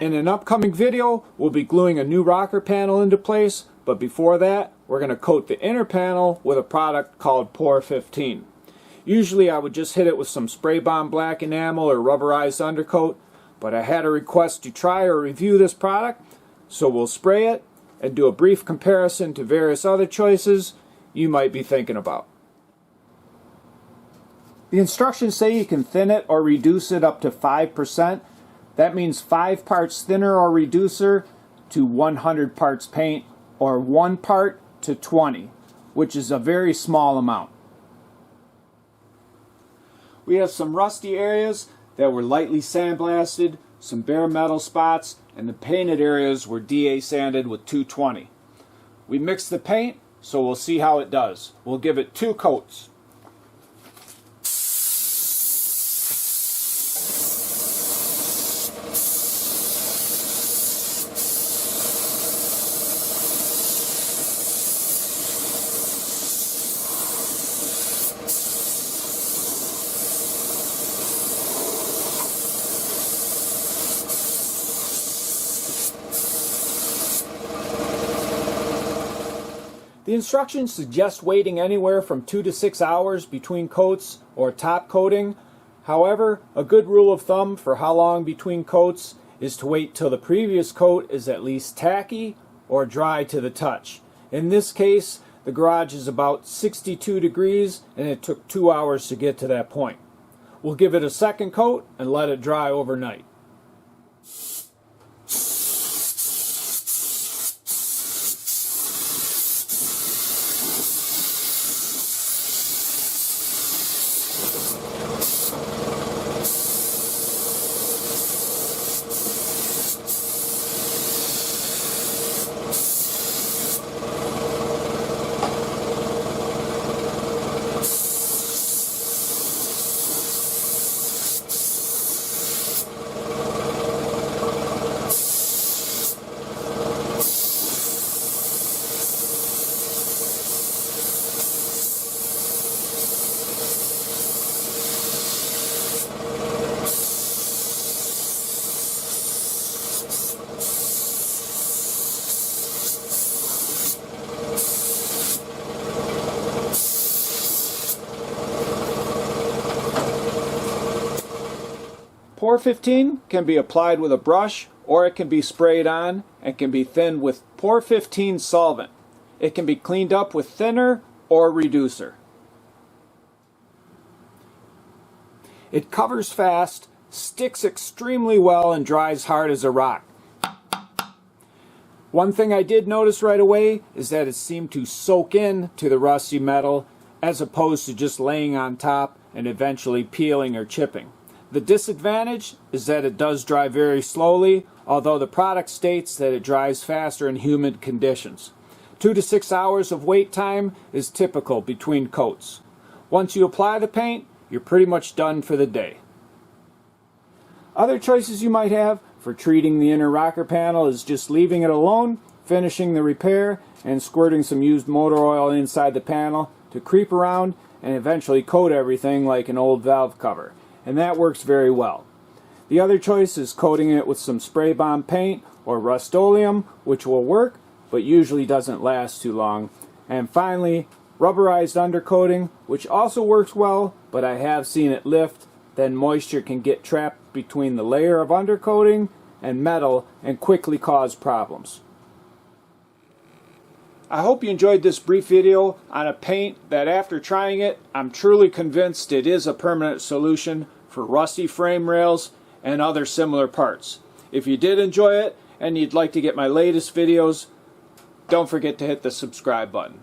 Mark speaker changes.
Speaker 1: In an upcoming video, we'll be gluing a new rocker panel into place, but before that, we're going to coat the inner panel with a product called POR-15. Usually I would just hit it with some spray bomb black enamel or rubberized undercoat, but I had a request to try or review this product, so we'll spray it and do a brief comparison to various other choices you might be thinking about. The instructions say you can thin it or reduce it up to 5%. That means 5 parts thinner or reducer to 100 parts paint, or 1 part to 20, which is a very small amount. We have some rusty areas that were lightly sandblasted, some bare metal spots, and the painted areas were DA sanded with 220. We mixed the paint, so we'll see how it does. We'll give it 2 coats. The instructions suggest waiting anywhere from 2 to 6 hours between coats or top coating. However, a good rule of thumb for how long between coats is to wait till the previous coat is at least tacky or dry to the touch. In this case, the garage is about 62 degrees and it took 2 hours to get to that point. We'll give it a second coat and let it dry overnight. POR-15 can be applied with a brush or it can be sprayed on and can be thinned with POR-15 solvent. It can be cleaned up with thinner or reducer. It covers fast, sticks extremely well, and dries hard as a rock. One thing I did notice right away is that it seemed to soak in to the rusty metal as opposed to just laying on top and eventually peeling or chipping. The disadvantage is that it does dry very slowly, although the product states that it dries faster in humid conditions. 2 to 6 hours of wait time is typical between coats. Once you apply the paint, you're pretty much done for the day. Other choices you might have for treating the inner rocker panel is just leaving it alone, finishing the repair, and squirting some used motor oil inside the panel to creep around and eventually coat everything like an old valve cover. And that works very well. The other choice is coating it with some spray bomb paint or Rust-Oleum, which will work, but usually doesn't last too long. And finally, rubberized undercoating, which also works well, but I have seen it lift. Then moisture can get trapped between the layer of undercoating and metal and quickly cause problems. I hope you enjoyed this brief video on a paint that, after trying it, I'm truly convinced it is a permanent solution for rusty frame rails and other similar parts. If you did enjoy it and you'd like to get my latest videos, don't forget to hit the subscribe button.